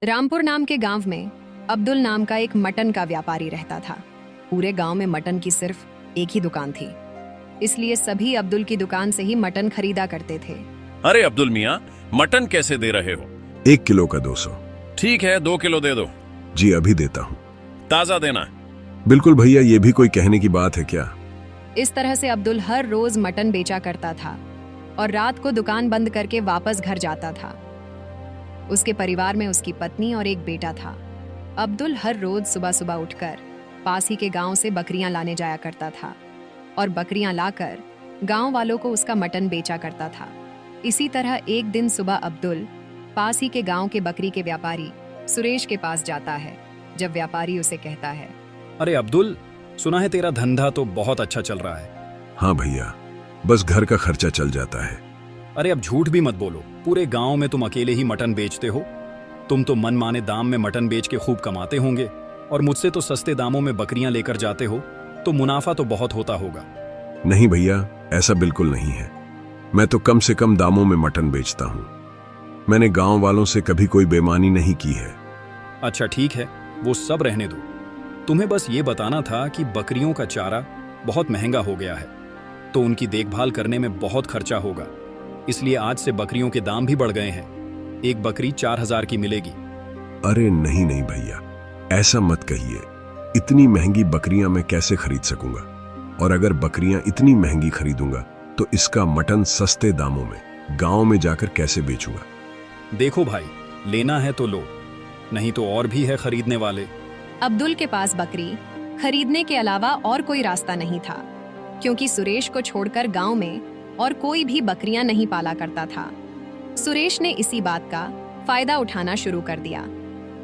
रामपुर नाम के गांव में अब्दुल नाम का एक मटन का व्यापारी रहता था। पूरे गांव में मटन की सिर्फ एक ही दुकान थी, इसलिए सभी अब्दुल की दुकान से ही मटन खरीदा करते थे। अरे अब्दुल मियाँ, मटन कैसे दे रहे हो? 1 किलो का 200। ठीक है, 2 किलो दे दो। जी अभी देता हूँ। ताजा देना। बिल्कुल भैया, ये भी कोई कहने की बात है क्या? इस तरह से अब्दुल हर रोज मटन बेचा करता था और रात को दुकान बंद करके वापस घर जाता था। उसके परिवार में उसकी पत्नी और एक बेटा था। अब्दुल हर रोज सुबह सुबह उठकर पास ही के गांव से बकरियां लाने जाया करता था और बकरियां लाकर गांव वालों को उसका मटन बेचा करता था। इसी तरह एक दिन सुबह अब्दुल पास ही के गांव के बकरी के व्यापारी सुरेश के पास जाता है। जब व्यापारी उसे कहता है, अरे अब्दुल, सुना है तेरा धंधा तो बहुत अच्छा चल रहा है। हाँ भैया, बस घर का खर्चा चल जाता है। अरे अब झूठ भी मत बोलो, पूरे गांव में तुम अकेले ही मटन बेचते हो। तुम तो मनमाने दाम में मटन बेच के खूब कमाते होंगे और मुझसे तो सस्ते दामों में बकरियां लेकर जाते हो, तो मुनाफा तो बहुत होता होगा। नहीं भैया, ऐसा बिल्कुल नहीं है। मैं तो कम से कम दामों में मटन बेचता हूँ। मैंने गांव वालों से कभी कोई बेईमानी नहीं की है। अच्छा ठीक है, वो सब रहने दो। तुम्हें बस ये बताना था कि बकरियों का चारा बहुत महंगा हो गया है, तो उनकी देखभाल करने में बहुत खर्चा होगा। इसलिए आज से बकरियों के दाम भी बढ़ गए हैं। एक बकरी 4000 की मिलेगी। अरे नहीं नहीं भैया, ऐसा मत कहिए। इतनी महंगी बकरियां मैं कैसे खरीद सकूंगा? और अगर बकरियां इतनी महंगी खरीदूंगा तो इसका मटन सस्ते दामों में गांव में जाकर कैसे बेचूंगा? देखो भाई, लेना है तो लो, नहीं तो और भी है खरीदने वाले। अब्दुल के पास बकरी खरीदने के अलावा और कोई रास्ता नहीं था, क्योंकि सुरेश को छोड़कर गांव में और कोई भी बकरियां नहीं पाला करता था। सुरेश ने इसी बात का फायदा उठाना शुरू कर दिया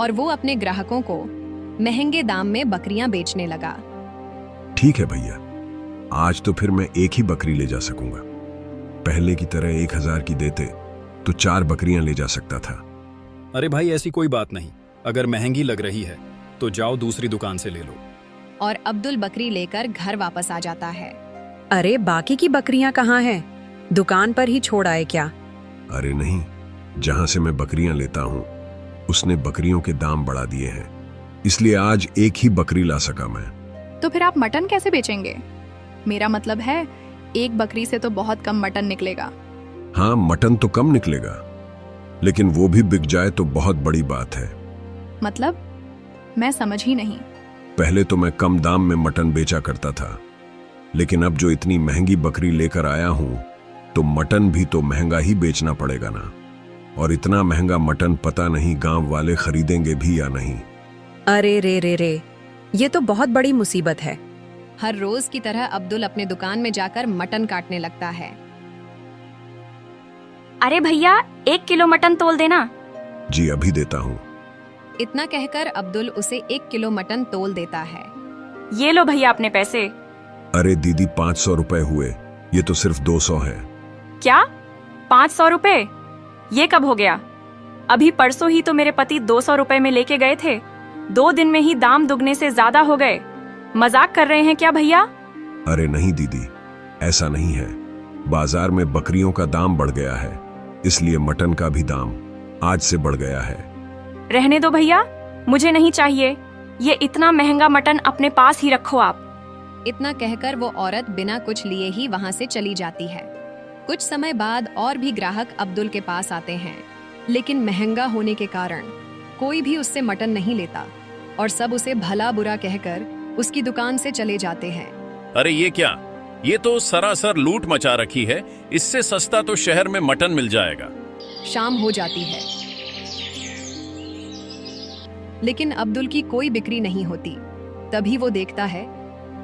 और वो अपने ग्राहकों को महंगे दाम में बकरियां बेचने लगा। ठीक है भैया, आज तो फिर मैं एक ही बकरी ले जा सकूंगा। पहले की तरह 1000 की देते तो 4 बकरियां ले जा सकता था। अरे भाई, ऐसी कोई बात नहीं। अगर महंगी लग रही है तो जाओ दूसरी दुकान से ले लो। और अब्दुल बकरी लेकर घर वापस आ जाता है। अरे बाकी की बकरियां कहाँ हैं? दुकान पर ही छोड़ आए क्या? अरे नहीं, जहां से मैं बकरियां लेता हूं उसने बकरियों के दाम बढ़ा दिए हैं, इसलिए आज एक ही बकरी ला सका मैं। तो फिर आप मटन कैसे बेचेंगे? मेरा मतलब है, एक बकरी से तो बहुत कम मटन निकलेगा। हाँ, मटन तो कम निकलेगा, लेकिन वो भी बिक जाए तो बहुत बड़ी बात है। मतलब मैं समझ ही नहीं। पहले तो मैं कम दाम में मटन बेचा करता था, लेकिन अब जो इतनी महंगी बकरी लेकर आया हूं तो मटन भी तो महंगा ही बेचना पड़ेगा ना। और इतना महंगा मटन पता नहीं गांव वाले खरीदेंगे भी या नहीं। अरे रे रे रे, ये तो बहुत बड़ी मुसीबत है। हर रोज की तरह अब्दुल अपने दुकान में जाकर मटन काटने लगता है। अरे भैया, 1 किलो मटन तोल देना। जी अभी देता हूँ। इतना कहकर अब्दुल उसे 1 किलो मटन तोल देता है। ये लो भैया अपने पैसे। अरे दीदी, 500 रुपए हुए, ये तो सिर्फ 200 है। क्या? 500 रुपए? ये कब हो गया? अभी परसों ही तो मेरे पति 200 रुपए में लेके गए थे। 2 दिन में ही दाम दुगने से ज्यादा हो गए। मजाक कर रहे हैं क्या भैया? अरे नहीं दीदी, ऐसा नहीं है। बाजार में बकरियों का दाम बढ़ गया है, इसलिए मटन का भी दाम आज से बढ़ गया है। रहने दो भैया, मुझे नहीं चाहिए। ये इतना महंगा मटन अपने पास ही रखो आप। इतना कहकर वो औरत बिना कुछ लिए ही वहां से चली जाती है। कुछ समय बाद और भी ग्राहक अब्दुल के पास आते हैं, लेकिन महंगा होने के कारण कोई भी उससे मटन नहीं लेता और सब उसे भला बुरा कहकर उसकी दुकान से चले जाते हैं। अरे ये क्या? ये तो सरासर लूट मचा रखी है। इससे सस्ता तो शहर में मटन मिल जाएगा। शाम हो जाती है, लेकिन अब्दुल की कोई बिक्री नहीं होती। तभी वो देखता है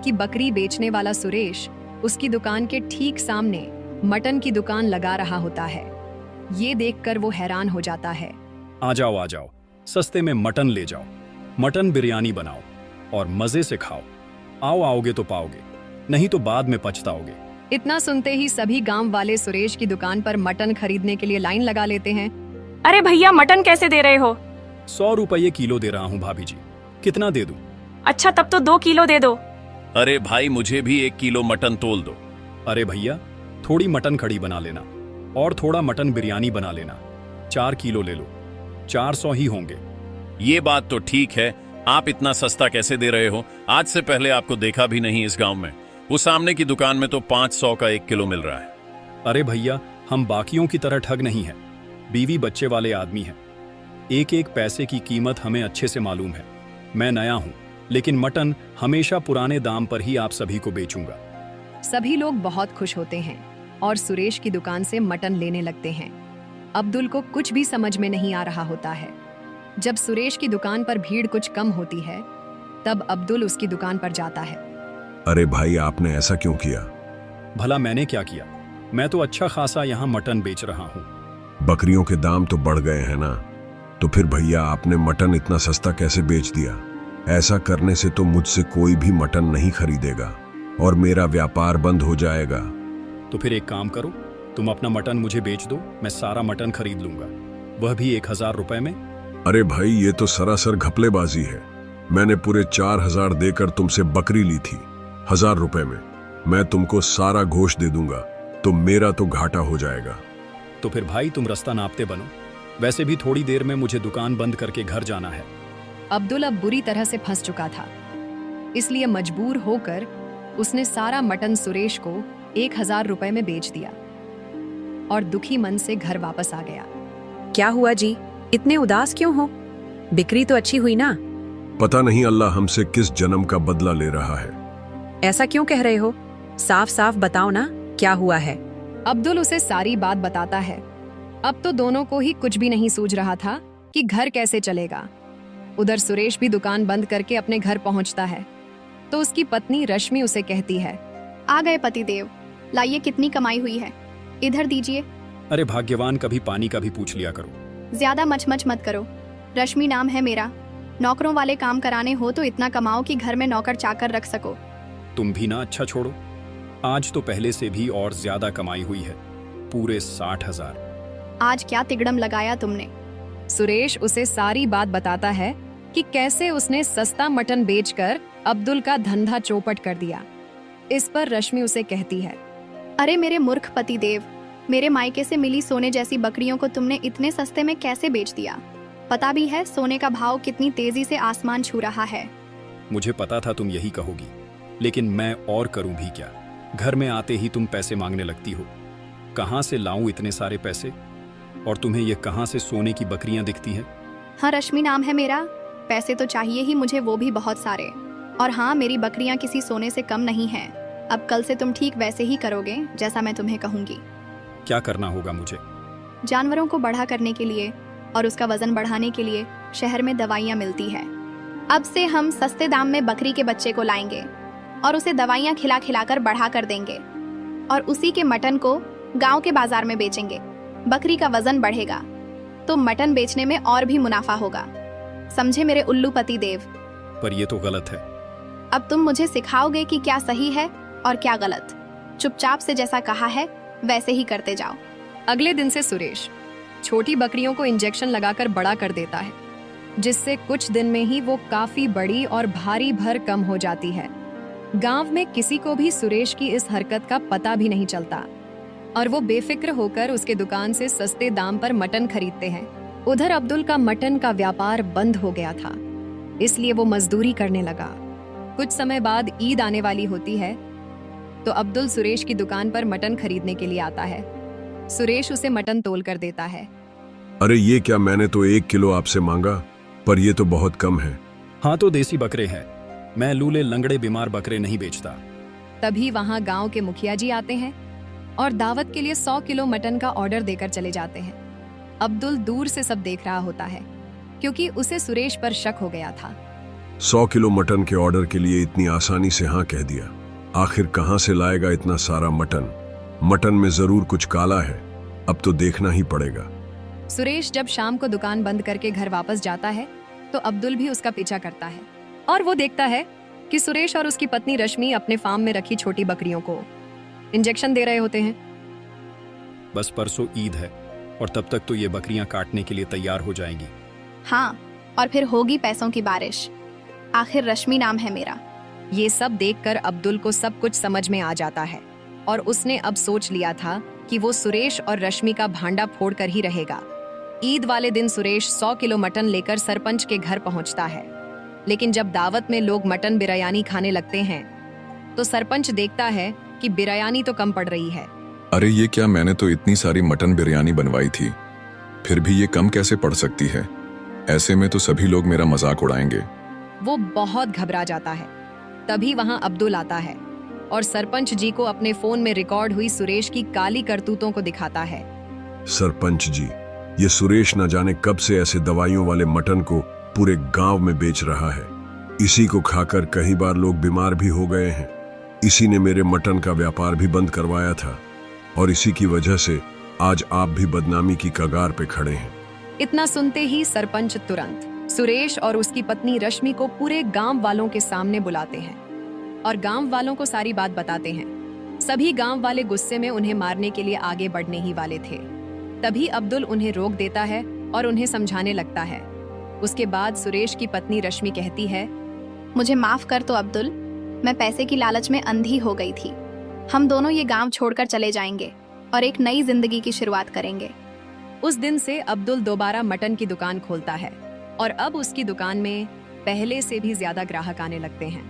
कि बकरी बेचने वाला सुरेश उसकी दुकान के ठीक सामने मटन की दुकान लगा रहा होता है। ये देखकर वो हैरान हो जाता है। आ जाओ, सस्ते में मटन ले जाओ। मटन बिरयानी बनाओ और मजे से खाओ। आओगे तो पाओगे, नहीं तो बाद में पछताओगे। इतना सुनते ही सभी गांव वाले सुरेश की दुकान पर मटन खरीदने के लिए लाइन लगा लेते हैं। अरे भैया, मटन कैसे दे रहे हो? 100 रुपये किलो दे रहा हूँ भाभी जी, कितना दे दूं? अच्छा, तब तो 2 किलो दे दो। अरे भाई, मुझे भी 1 किलो मटन तोल दो। अरे भैया, थोड़ी मटन कड़ी बना लेना और थोड़ा मटन बिरयानी बना लेना। 4 किलो ले लो, 400 ही होंगे। ये बात तो ठीक है, आप इतना सस्ता कैसे दे रहे हो? आज से पहले आपको देखा भी नहीं इस गांव में। वो सामने की दुकान में तो 500 का 1 किलो मिल रहा है। अरे भैया, हम बाकियों की तरह ठग नहीं हैं। बीवी बच्चे वाले आदमी हैं। एक एक पैसे की कीमत हमें अच्छे से मालूम है। मैं नया हूं, लेकिन मटन हमेशा पुराने दाम पर ही आप सभी को बेचूंगा। सभी लोग बहुत खुश होते हैं और सुरेश की दुकान से मटन लेने लगते हैं। अब्दुल को कुछ भी समझ में नहीं आ रहा होता है। जब सुरेश की दुकान पर भीड़ कुछ कम होती है, तब अब्दुल उसकी दुकान पर जाता है। अरे भाई, आपने ऐसा क्यों किया? भला मैंने क्या किया? मैं तो अच्छा खासा यहाँ मटन बेच रहा हूँ। बकरियों के दाम तो बढ़ गए हैं ना, तो फिर भैया आपने मटन इतना सस्ता कैसे बेच दिया? ऐसा करने से तो मुझसे कोई भी मटन नहीं खरीदेगा और मेरा व्यापार बंद हो जाएगा। तो फिर एक काम करो, तुम अपना मटन मुझे बेच दो, मैं सारा मटन खरीद लूंगा, वह भी 1000 रुपए में। अरे भाई, ये तो सरासर घपलेबाजी है। मैंने पूरे 4000 देकर तुमसे बकरी ली थी 1000 रुपए में। मैं तुमको सारा गोश्त दे दूंगा, तो मेरा तो घाटा हो जाएगा। तो फिर भाई तुम रास्ता नापते बनो। वैसे भी थोड़ी देर में मुझे दुकान बंद करके घर जाना है। अब्दुल अब बुरी तरह से फंस चुका था, इसलिए मजबूर होकर उसने सारा मटन सुरेश को 1000 रुपए में बेच दिया और दुखी मन से घर वापस आ गया। क्या हुआ जी, इतने उदास क्यों हो? बिक्री तो अच्छी हुई ना? पता नहीं अल्लाह हमसे किस जन्म का बदला ले रहा है। ऐसा क्यों कह रहे हो? साफ साफ बताओ ना, क्या हुआ है? अब्दुल उसे सारी बात बताता है। अब तो दोनों को ही कुछ भी नहीं सूझ रहा था कि घर कैसे चलेगा। उधर सुरेश भी दुकान बंद करके अपने घर पहुंचता है, तो उसकी पत्नी रश्मि उसे कहती है, आ गए पतिदेव, लाइए कितनी कमाई हुई है, इधर दीजिए। अरे भाग्यवान, कभी पानी का भी पूछ लिया करो। ज्यादा मच मत करो। रश्मि नाम है मेरा। नौकरों वाले काम कराने हो तो इतना कमाओ कि घर में नौकर चाकर रख सको। तुम भी ना अच्छा छोड़ो, आज तो पहले से भी और ज्यादा कमाई हुई है, पूरे 60,000। आज क्या तिगड़म लगाया तुमने? सुरेश उसे सारी बात बताता है कि कैसे उसने सस्ता मटन बेचकर अब्दुल का धंधा चौपट कर दिया। इस पर रश्मि उसे कहती है, अरे मेरे मूर्ख पतिदेव, मेरे मायके से मिली सोने जैसी बकरियों को तुमने इतने सस्ते में कैसे बेच दिया? पता भी है सोने का भाव कितनी तेजी से आसमान छू रहा है। मुझे पता था तुम यही कहोगी, लेकिन मैं और करूं भी क्या? घर में आते ही तुम पैसे मांगने लगती हो। कहां से लाऊं इतने सारे पैसे? और तुम्हें ये कहां से सोने की बकरियां दिखती हैं? हाँ, रश्मि नाम है मेरा। पैसे तो चाहिए ही मुझे, वो भी बहुत सारे। और हाँ, मेरी बकरियां किसी सोने से कम नहीं हैं। अब कल से तुम ठीक वैसे ही करोगे जैसा मैं तुम्हें कहूंगी। क्या करना होगा मुझे? जानवरों को बड़ा करने के लिए और उसका वजन बढ़ाने के लिए शहर में दवाइयाँ मिलती है। अब से हम सस्ते दाम में बकरी के बच्चे को लाएंगे और उसे दवाइयाँ खिला खिलाकर बढ़ा कर देंगे और उसी के मटन को गांव के बाजार में बेचेंगे। बकरी का वजन बढ़ेगा तो मटन बेचने में और भी मुनाफा होगा। समझे मेरे उल्लू पति देव? पर ये तो गलत है। अब तुम मुझे सिखाओगे कि क्या सही है और क्या गलत। चुपचाप से जैसा कहा है वैसे ही करते जाओ। अगले दिन से सुरेश छोटी बकरियों को इंजेक्शन लगाकर बड़ा कर देता है, जिससे कुछ दिन में ही वो काफी बड़ी और भारी भर कम हो जाती है। गांव में किसी को भी सुरेश की इस हरकत का पता भी नहीं चलता और वो बेफिक्र होकर उसके दुकान से सस्ते दाम पर मटन खरीदते हैं। उधर अब्दुल का मटन का व्यापार बंद हो गया था, इसलिए वो मजदूरी करने लगा। कुछ समय बाद ईद आने वाली होती है, तो अब्दुल सुरेश की दुकान पर मटन खरीदने के लिए आता है। सुरेश उसे मटन तोल कर देता है। अरे ये क्या, मैंने तो 1 किलो आपसे मांगा, पर ये तो बहुत कम है। हाँ, तो देसी बकरे हैं, मैं लूले लंगड़े बीमार बकरे नहीं बेचता। तभी वहां गांव के मुखिया जी आते हैं और दावत के लिए 100 किलो मटन का ऑर्डर देकर चले जाते हैं। अब्दुल दूर से सब देख रहा होता है, क्योंकि उसे सुरेश पर शक हो गया था। 100 किलो मटन के ऑर्डर के लिए इतनी आसानी से हाँ कह दिया। आखिर कहां से लाएगा इतना सारा मटन? मटन में जरूर कुछ काला है, अब तो देखना ही पड़ेगा। सुरेश जब शाम को दुकान बंद करके घर वापस जाता है, तो अब्दुल भी उसका पीछा करता है और वो देखता है कि सुरेश और उसकी पत्नी रश्मि अपने फार्म में रखी छोटी बकरियों को इंजेक्शन दे रहे होते हैं। बस परसों ईद है और तब तक तो ये बकरियां काटने के लिए तैयार हो जाएंगी। हाँ, और फिर होगी पैसों की बारिश। आखिर रश्मि नाम है मेरा। ये सब देखकर अब्दुल को सब कुछ समझ में आ जाता है और उसने अब सोच लिया था कि वो सुरेश और रश्मि का भांडा फोड़कर ही रहेगा। ईद वाले दिन सुरेश 100 किलो मटन लेकर सरपंच के घर पहुंचता है। लेकिन जब दावत में लोग मटन बिरयानी खाने लगते हैं तो सरपंच देखता है कि बिरयानी तो कम पड़ रही है। अरे ये क्या, मैंने तो इतनी सारी मटन बिरयानी बनवाई थी, फिर भी ये कम कैसे पड़ सकती है? ऐसे में तो सभी लोग मेरा मजाक उड़ाएंगे। वो बहुत घबरा जाता है। तभी वहां अब्दुल आता है और सरपंच जी को अपने फोन में रिकॉर्ड हुई सुरेश की काली करतूतों को दिखाता है। सरपंच जी, ये सुरेश न जाने कब से ऐसे दवाइयों वाले मटन को पूरे गांव में बेच रहा है। इसी को खाकर कई बार लोग बीमार भी हो गए हैं। इसी ने मेरे मटन का व्यापार भी बंद करवाया था और इसी की वजह से आज आप भी बदनामी की कगार पे खड़े हैं। इतना सुनते ही सरपंच तुरंत सुरेश और उसकी पत्नी रश्मि को पूरे गांव वालों के सामने बुलाते हैं और गांव वालों को सारी बात बताते हैं। सभी गांव वाले गुस्से में उन्हें मारने के लिए आगे बढ़ने ही वाले थे। तभी अब्दुल उन्हें रोक देता है और उन्हें समझाने लगता है। उसके बाद सुरेश की पत्नी रश्मि कहती है, मुझे माफ कर तो अब्दुल, मैं पैसे की लालच में अंधी हो गई थी। हम दोनों ये गांव छोड़कर चले जाएंगे और एक नई जिंदगी की शुरुआत करेंगे। उस दिन से अब्दुल दोबारा मटन की दुकान खोलता है और अब उसकी दुकान में पहले से भी ज्यादा ग्राहक आने लगते हैं।